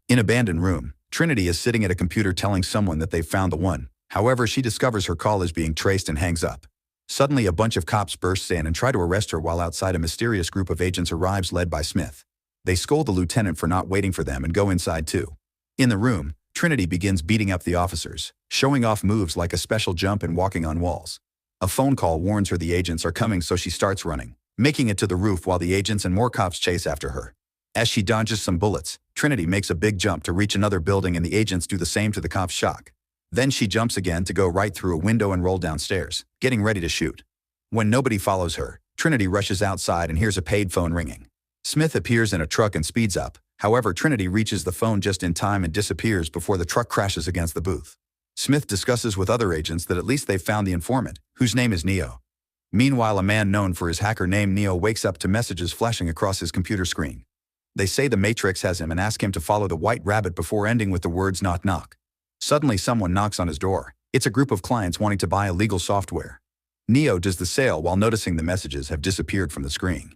In abandoned room, Trinity is sitting at a computer telling someone that they've found the one. However, she discovers her call is being traced and hangs up. Suddenly, a bunch of cops bursts in and try to arrest her while outside a mysterious group of agents arrives led by Smith. They scold the lieutenant for not waiting for them and go inside too. In the room, Trinity begins beating up the officers, showing off moves like a special jump and walking on walls. A phone call warns her the agents are coming, so she starts running, making it to the roof while the agents and more cops chase after her. As she dodges some bullets, Trinity makes a big jump to reach another building and the agents do the same to the cops' shock. Then she jumps again to go right through a window and roll downstairs, getting ready to shoot. When nobody follows her, Trinity rushes outside and hears a paid phone ringing. Smith appears in a truck and speeds up. However, Trinity reaches the phone just in time and disappears before the truck crashes against the booth. Smith discusses with other agents that at least they've found the informant, whose name is Neo. Meanwhile, a man known for his hacker name Neo wakes up to messages flashing across his computer screen. They say the Matrix has him and ask him to follow the white rabbit before ending with the words knock knock. Suddenly someone knocks on his door. It's a group of clients wanting to buy illegal software. Neo does the sale while noticing the messages have disappeared from the screen.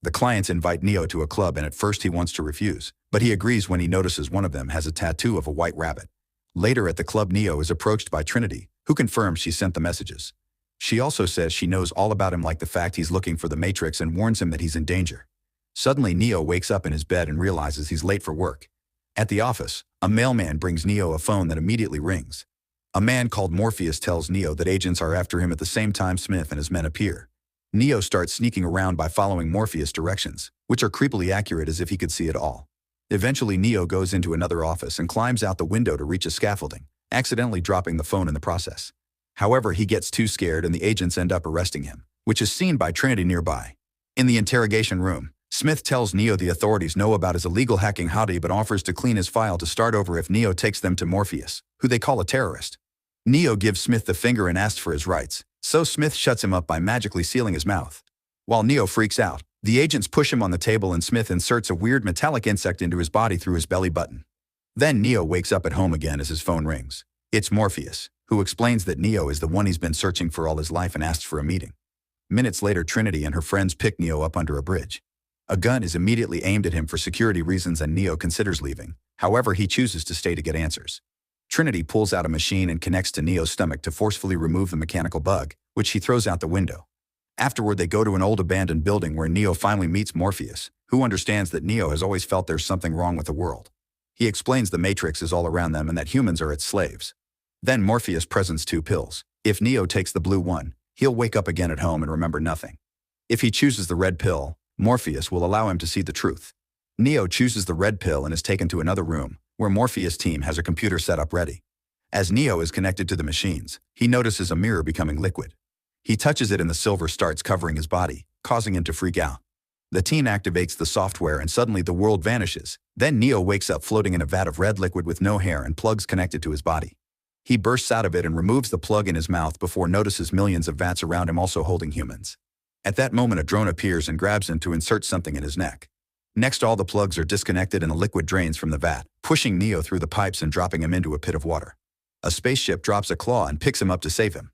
The clients invite Neo to a club and at first he wants to refuse, but he agrees when he notices one of them has a tattoo of a white rabbit. Later at the club, Neo is approached by Trinity, who confirms she sent the messages. She also says she knows all about him, like the fact he's looking for the Matrix, and warns him that he's in danger. Suddenly Neo wakes up in his bed and realizes he's late for work. At the office, a mailman brings Neo a phone that immediately rings. A man called Morpheus tells Neo that agents are after him at the same time Smith and his men appear. Neo starts sneaking around by following Morpheus' directions, which are creepily accurate as if he could see it all. Eventually Neo goes into another office and climbs out the window to reach a scaffolding, accidentally dropping the phone in the process. However, he gets too scared and the agents end up arresting him, which is seen by Trinity nearby. In the interrogation room, Smith tells Neo the authorities know about his illegal hacking hobby but offers to clean his file to start over if Neo takes them to Morpheus, who they call a terrorist. Neo gives Smith the finger and asks for his rights, so Smith shuts him up by magically sealing his mouth. While Neo freaks out, the agents push him on the table and Smith inserts a weird metallic insect into his body through his belly button. Then Neo wakes up at home again as his phone rings. It's Morpheus, who explains that Neo is the one he's been searching for all his life and asks for a meeting. Minutes later, Trinity and her friends pick Neo up under a bridge. A gun is immediately aimed at him for security reasons and Neo considers leaving. However, he chooses to stay to get answers. Trinity pulls out a machine and connects to Neo's stomach to forcefully remove the mechanical bug, which he throws out the window. Afterward, they go to an old abandoned building where Neo finally meets Morpheus, who understands that Neo has always felt there's something wrong with the world. He explains the Matrix is all around them and that humans are its slaves. Then Morpheus presents 2 pills. If Neo takes the blue one, he'll wake up again at home and remember nothing. If he chooses the red pill, Morpheus will allow him to see the truth. Neo chooses the red pill and is taken to another room, where Morpheus' team has a computer set up ready. As Neo is connected to the machines, he notices a mirror becoming liquid. He touches it and the silver starts covering his body, causing him to freak out. The team activates the software and suddenly the world vanishes. Then Neo wakes up floating in a vat of red liquid with no hair and plugs connected to his body. He bursts out of it and removes the plug in his mouth before notices millions of vats around him also holding humans. At that moment, a drone appears and grabs him to insert something in his neck. Next, all the plugs are disconnected and the liquid drains from the vat, pushing Neo through the pipes and dropping him into a pit of water. A spaceship drops a claw and picks him up to save him.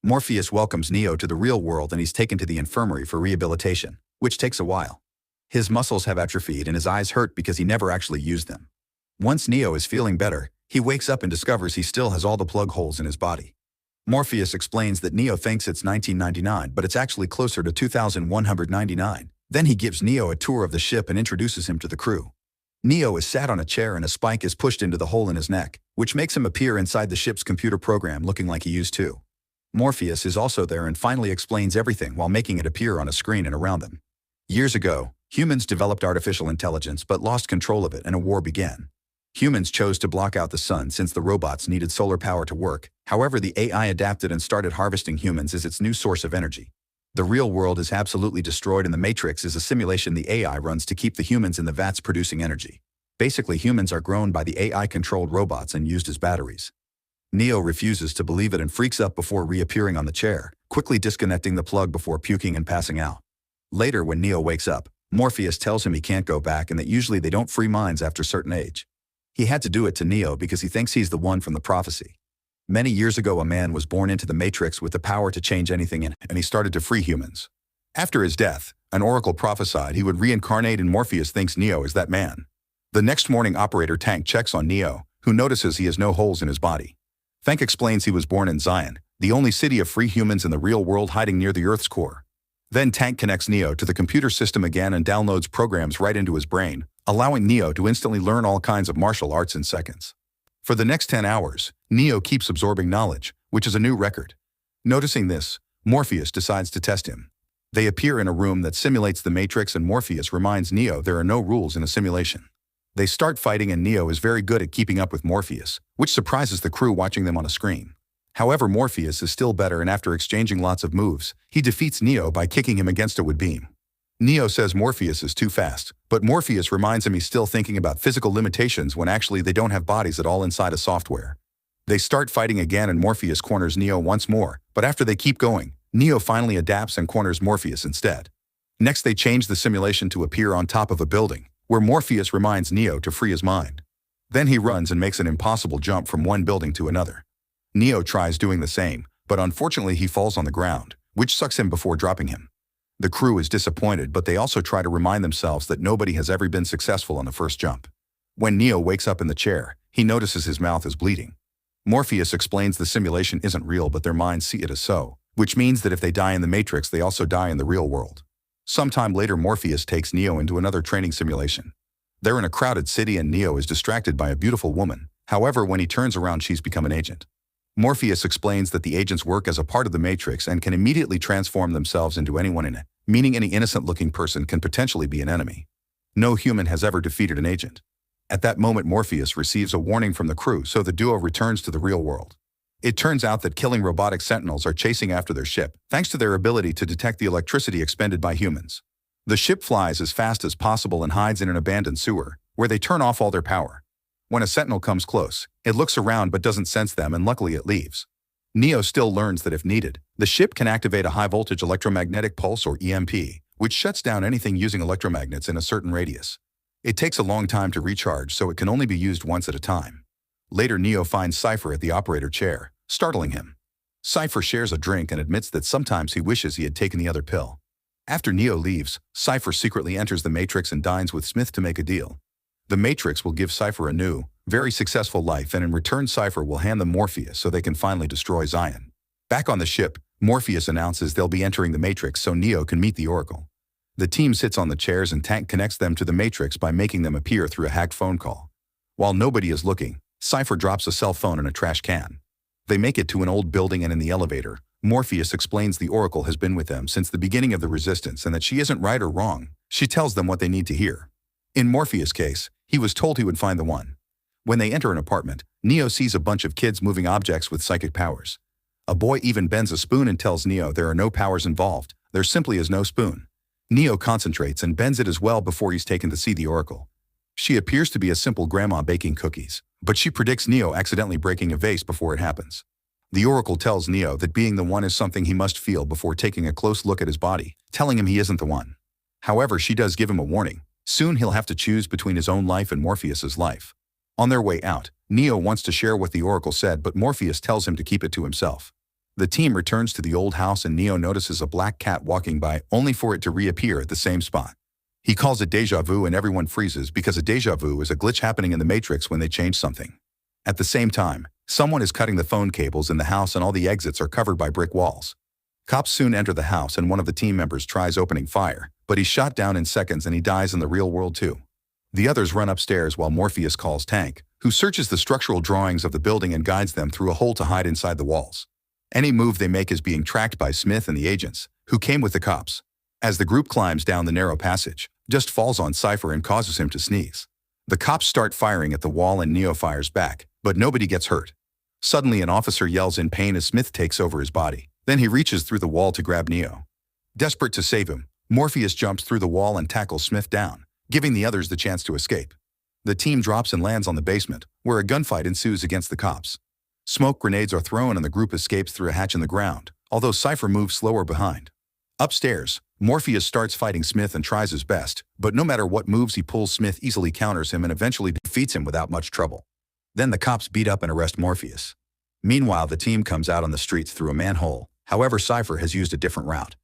Morpheus welcomes Neo to the real world and he's taken to the infirmary for rehabilitation, which takes a while. His muscles have atrophied and his eyes hurt because he never actually used them. Once Neo is feeling better, he wakes up and discovers he still has all the plug holes in his body. Morpheus explains that Neo thinks it's 1999, but it's actually closer to 2199. Then he gives Neo a tour of the ship and introduces him to the crew. Neo is sat on a chair and a spike is pushed into the hole in his neck, which makes him appear inside the ship's computer program looking like he used to. Morpheus is also there and finally explains everything while making it appear on a screen and around them. Years ago, humans developed artificial intelligence but lost control of it and a war began. Humans chose to block out the sun since the robots needed solar power to work. However, the AI adapted and started harvesting humans as its new source of energy. The real world is absolutely destroyed and the Matrix is a simulation the AI runs to keep the humans in the vats producing energy. Basically, humans are grown by the AI-controlled robots and used as batteries. Neo refuses to believe it and freaks up before reappearing on the chair, quickly disconnecting the plug before puking and passing out. Later, when Neo wakes up, Morpheus tells him he can't go back and that usually they don't free minds after a certain age. He had to do it to Neo because he thinks he's the one from the prophecy. Many years ago, a man was born into the Matrix with the power to change anything in it, and he started to free humans. After his death, an oracle prophesied he would reincarnate and Morpheus thinks Neo is that man. The next morning, operator Tank checks on Neo, who notices he has no holes in his body. Tank explains he was born in Zion, the only city of free humans in the real world hiding near the Earth's core. Then Tank connects Neo to the computer system again and downloads programs right into his brain, allowing Neo to instantly learn all kinds of martial arts in seconds. For the next 10 hours, Neo keeps absorbing knowledge, which is a new record. Noticing this, Morpheus decides to test him. They appear in a room that simulates the Matrix, and Morpheus reminds Neo there are no rules in a simulation. They start fighting, and Neo is very good at keeping up with Morpheus, which surprises the crew watching them on a screen. However, Morpheus is still better, and after exchanging lots of moves, he defeats Neo by kicking him against a wood beam. Neo says Morpheus is too fast, but Morpheus reminds him he's still thinking about physical limitations when actually they don't have bodies at all inside a software. They start fighting again, and Morpheus corners Neo once more, but after they keep going, Neo finally adapts and corners Morpheus instead. Next, they change the simulation to appear on top of a building, where Morpheus reminds Neo to free his mind. Then he runs and makes an impossible jump from one building to another. Neo tries doing the same, but unfortunately he falls on the ground, which sucks him before dropping him. The crew is disappointed, but they also try to remind themselves that nobody has ever been successful on the first jump. When Neo wakes up in the chair, he notices his mouth is bleeding. Morpheus explains the simulation isn't real, but their minds see it as so, which means that if they die in the Matrix, they also die in the real world. Sometime later, Morpheus takes Neo into another training simulation. They're in a crowded city, and Neo is distracted by a beautiful woman. However, when he turns around, she's become an agent. Morpheus explains that the agents work as a part of the Matrix and can immediately transform themselves into anyone in it, meaning any innocent-looking person can potentially be an enemy. No human has ever defeated an agent. At that moment, Morpheus receives a warning from the crew, so the duo returns to the real world. It turns out that killing robotic sentinels are chasing after their ship, thanks to their ability to detect the electricity expended by humans. The ship flies as fast as possible and hides in an abandoned sewer, where they turn off all their power. When a sentinel comes close, it looks around but doesn't sense them, and luckily it leaves. Neo still learns that if needed, the ship can activate a high-voltage electromagnetic pulse, or EMP, which shuts down anything using electromagnets in a certain radius. It takes a long time to recharge, so it can only be used once at a time. Later, Neo finds Cypher at the operator chair, startling him. Cypher shares a drink and admits that sometimes he wishes he had taken the other pill. After Neo leaves, Cypher secretly enters the Matrix and dines with Smith to make a deal. The Matrix will give Cypher a new, very successful life, and in return Cypher will hand them Morpheus so they can finally destroy Zion. Back on the ship, Morpheus announces they'll be entering the Matrix so Neo can meet the Oracle. The team sits on the chairs, and Tank connects them to the Matrix by making them appear through a hacked phone call. While nobody is looking, Cypher drops a cell phone in a trash can. They make it to an old building, and in the elevator, Morpheus explains the Oracle has been with them since the beginning of the Resistance and that she isn't right or wrong. She tells them what they need to hear. In Morpheus' case, he was told he would find the one. When they enter an apartment, Neo sees a bunch of kids moving objects with psychic powers. A boy even bends a spoon and tells Neo there are no powers involved, there simply is no spoon. Neo concentrates and bends it as well before he's taken to see the Oracle. She appears to be a simple grandma baking cookies, but she predicts Neo accidentally breaking a vase before it happens. The Oracle tells Neo that being the one is something he must feel before taking a close look at his body, telling him he isn't the one. However, she does give him a warning. Soon he'll have to choose between his own life and Morpheus's life. On their way out, Neo wants to share what the Oracle said, but Morpheus tells him to keep it to himself. The team returns to the old house, and Neo notices a black cat walking by, only for it to reappear at the same spot. He calls it déjà vu, and everyone freezes because a déjà vu is a glitch happening in the Matrix when they change something. At the same time, someone is cutting the phone cables in the house, and all the exits are covered by brick walls. Cops soon enter the house, and one of the team members tries opening fire, but he's shot down in seconds and he dies in the real world too. The others run upstairs while Morpheus calls Tank, who searches the structural drawings of the building and guides them through a hole to hide inside the walls. Any move they make is being tracked by Smith and the agents, who came with the cops. As the group climbs down the narrow passage, just falls on Cypher and causes him to sneeze. The cops start firing at the wall, and Neo fires back, but nobody gets hurt. Suddenly, an officer yells in pain as Smith takes over his body. Then he reaches through the wall to grab Neo. Desperate to save him, Morpheus jumps through the wall and tackles Smith down, giving the others the chance to escape. The team drops and lands on the basement, where a gunfight ensues against the cops. Smoke grenades are thrown and the group escapes through a hatch in the ground, although Cypher moves slower behind. Upstairs, Morpheus starts fighting Smith and tries his best, but no matter what moves he pulls, Smith easily counters him and eventually defeats him without much trouble. Then the cops beat up and arrest Morpheus. Meanwhile, the team comes out on the streets through a manhole. However, Cypher has used a different route.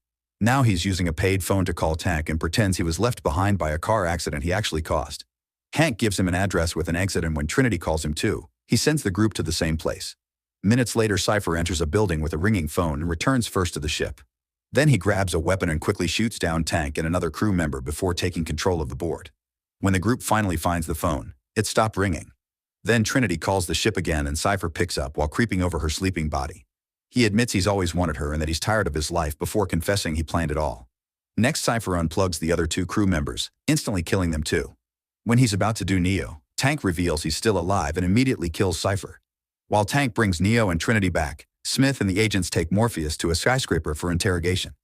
Now he's using a paid phone to call Tank and pretends he was left behind by a car accident he actually caused. Hank gives him an address with an exit, and when Trinity calls him too, he sends the group to the same place. Minutes later, Cypher enters a building with a ringing phone and returns first to the ship. Then he grabs a weapon and quickly shoots down Tank and another crew member before taking control of the board. When the group finally finds the phone, it stopped ringing. Then Trinity calls the ship again and Cypher picks up while creeping over her sleeping body. He admits he's always wanted her and that he's tired of his life before confessing he planned it all. Next, Cypher unplugs the other two crew members, instantly killing them too. When he's about to do Neo, Tank reveals he's still alive and immediately kills Cypher. While Tank brings Neo and Trinity back, Smith and the agents take Morpheus to a skyscraper for interrogation.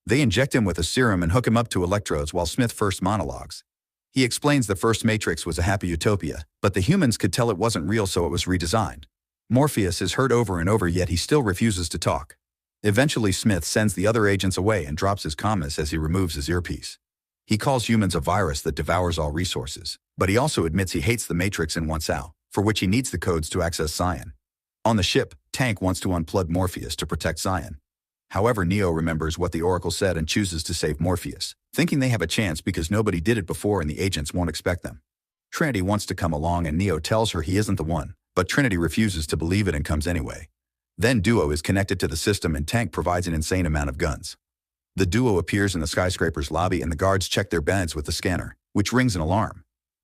They inject him with a serum and hook him up to electrodes while Smith first monologues. He explains the first Matrix was a happy utopia, but the humans could tell it wasn't real, so it was redesigned. Morpheus is heard over and over, yet he still refuses to talk. Eventually, Smith sends the other agents away and drops his commas as he removes his earpiece. He calls humans a virus that devours all resources, but he also admits he hates the Matrix and wants out, for which he needs the codes to access Zion. On the ship, Tank wants to unplug Morpheus to protect Zion. However, Neo remembers what the Oracle said and chooses to save Morpheus, thinking they have a chance because nobody did it before and the agents won't expect them. Trinity wants to come along and Neo tells her he isn't the one, but Trinity refuses to believe it and comes anyway. Then Duo is connected to the system and Tank provides an insane amount of guns. The duo appears in the skyscraper's lobby and the guards check their bags with the scanner, which rings an alarm.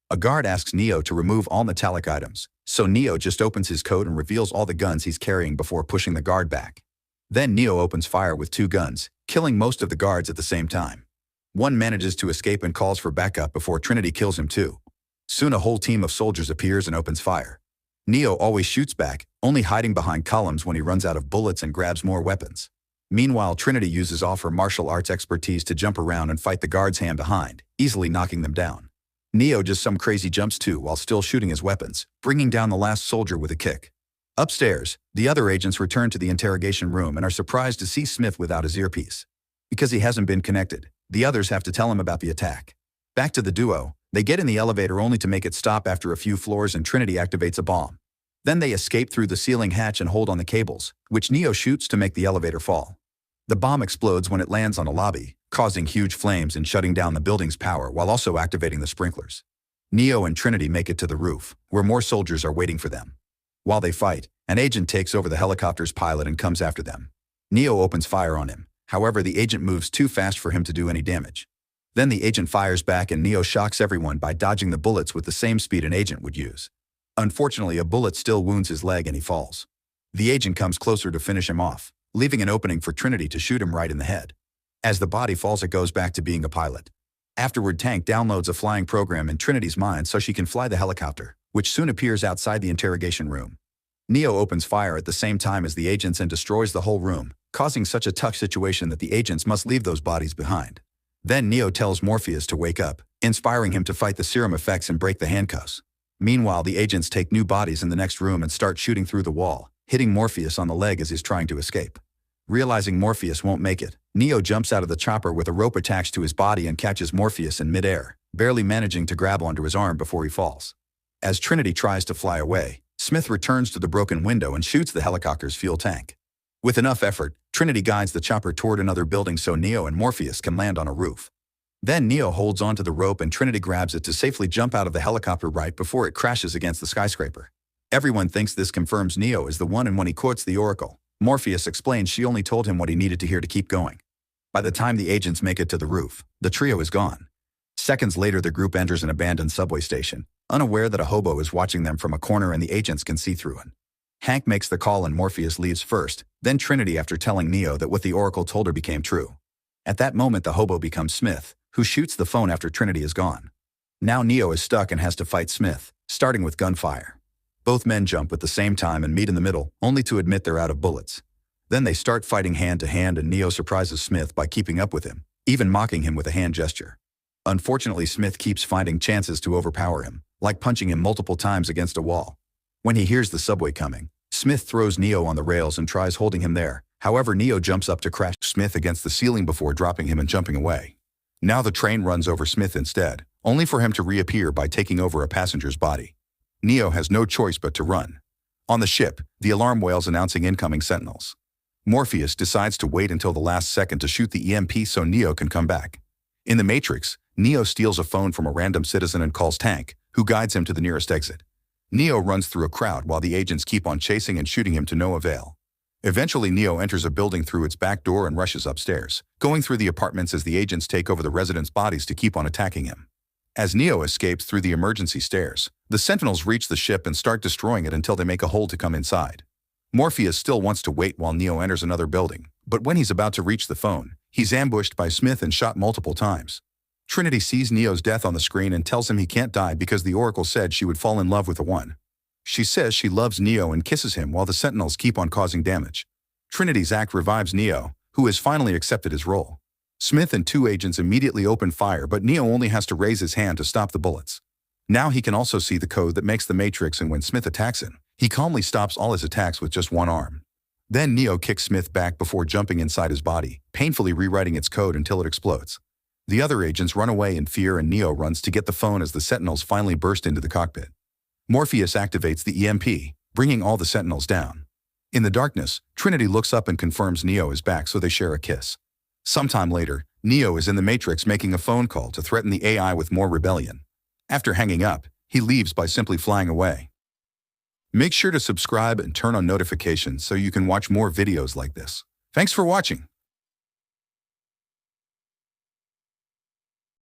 A guard asks Neo to remove all metallic items, so Neo just opens his coat and reveals all the guns he's carrying before pushing the guard back. Then Neo opens fire with two guns, killing most of the guards at the same time. One manages to escape and calls for backup before Trinity kills him too. Soon a whole team of soldiers appears and opens fire. Neo always shoots back, only hiding behind columns when he runs out of bullets and grabs more weapons. Meanwhile, Trinity uses all her martial arts expertise to jump around and fight the guards hand behind, easily knocking them down. Neo does some crazy jumps too while still shooting his weapons, bringing down the last soldier with a kick. Upstairs, the other agents return to the interrogation room and are surprised to see Smith without his earpiece. Because he hasn't been connected, the others have to tell him about the attack. Back to the duo, they get in the elevator only to make it stop after a few floors and Trinity activates a bomb. Then they escape through the ceiling hatch and hold on the cables, which Neo shoots to make the elevator fall. The bomb explodes when it lands on a lobby, causing huge flames and shutting down the building's power while also activating the sprinklers. Neo and Trinity make it to the roof, where more soldiers are waiting for them. While they fight, an agent takes over the helicopter's pilot and comes after them. Neo opens fire on him, however the agent moves too fast for him to do any damage. Then the agent fires back and Neo shocks everyone by dodging the bullets with the same speed an agent would use. Unfortunately, a bullet still wounds his leg and he falls. The agent comes closer to finish him off, leaving an opening for Trinity to shoot him right in the head. As the body falls, it goes back to being a pilot. Afterward, Tank downloads a flying program in Trinity's mind so she can fly the helicopter, which soon appears outside the interrogation room. Neo opens fire at the same time as the agents and destroys the whole room, causing such a tough situation that the agents must leave those bodies behind. Then Neo tells Morpheus to wake up, inspiring him to fight the serum effects and break the handcuffs. Meanwhile, the agents take new bodies in the next room and start shooting through the wall, hitting Morpheus on the leg as he's trying to escape. Realizing Morpheus won't make it, Neo jumps out of the chopper with a rope attached to his body and catches Morpheus in midair, barely managing to grab onto his arm before he falls. As Trinity tries to fly away, Smith returns to the broken window and shoots the helicopter's fuel tank. With enough effort, Trinity guides the chopper toward another building so Neo and Morpheus can land on a roof. Then Neo holds onto the rope and Trinity grabs it to safely jump out of the helicopter right before it crashes against the skyscraper. Everyone thinks this confirms Neo is the one, and when he quotes the Oracle, Morpheus explains she only told him what he needed to hear to keep going. By the time the agents make it to the roof, the trio is gone. Seconds later, the group enters an abandoned subway station, unaware that a hobo is watching them from a corner and the agents can see through it. Hank makes the call and Morpheus leaves first, then Trinity after telling Neo that what the Oracle told her became true. At that moment, the hobo becomes Smith, who shoots the phone after Trinity is gone. Now Neo is stuck and has to fight Smith, starting with gunfire. Both men jump at the same time and meet in the middle, only to admit they're out of bullets. Then they start fighting hand to hand and Neo surprises Smith by keeping up with him, even mocking him with a hand gesture. Unfortunately, Smith keeps finding chances to overpower him, like punching him multiple times against a wall. When he hears the subway coming, Smith throws Neo on the rails and tries holding him there. However, Neo jumps up to crash Smith against the ceiling before dropping him and jumping away. Now the train runs over Smith instead, only for him to reappear by taking over a passenger's body. Neo has no choice but to run. On the ship, the alarm wails announcing incoming sentinels. Morpheus decides to wait until the last second to shoot the EMP so Neo can come back. In the Matrix, Neo steals a phone from a random citizen and calls Tank, who guides him to the nearest exit. Neo runs through a crowd while the agents keep on chasing and shooting him to no avail. Eventually, Neo enters a building through its back door and rushes upstairs, going through the apartments as the agents take over the residents' bodies to keep on attacking him. As Neo escapes through the emergency stairs, the Sentinels reach the ship and start destroying it until they make a hole to come inside. Morpheus still wants to wait while Neo enters another building, but when he's about to reach the phone, he's ambushed by Smith and shot multiple times. Trinity sees Neo's death on the screen and tells him he can't die because the Oracle said she would fall in love with the One. She says she loves Neo and kisses him while the Sentinels keep on causing damage. Trinity's act revives Neo, who has finally accepted his role. Smith and two agents immediately open fire, but Neo only has to raise his hand to stop the bullets. Now he can also see the code that makes the Matrix, and when Smith attacks him, he calmly stops all his attacks with just one arm. Then Neo kicks Smith back before jumping inside his body, painfully rewriting its code until it explodes. The other agents run away in fear and Neo runs to get the phone as the Sentinels finally burst into the cockpit. Morpheus activates the EMP, bringing all the Sentinels down. In the darkness, Trinity looks up and confirms Neo is back, so they share a kiss. Sometime later, Neo is in the Matrix making a phone call to threaten the AI with more rebellion. After hanging up, he leaves by simply flying away. Make sure to subscribe and turn on notifications so you can watch more videos like this. Thanks for watching.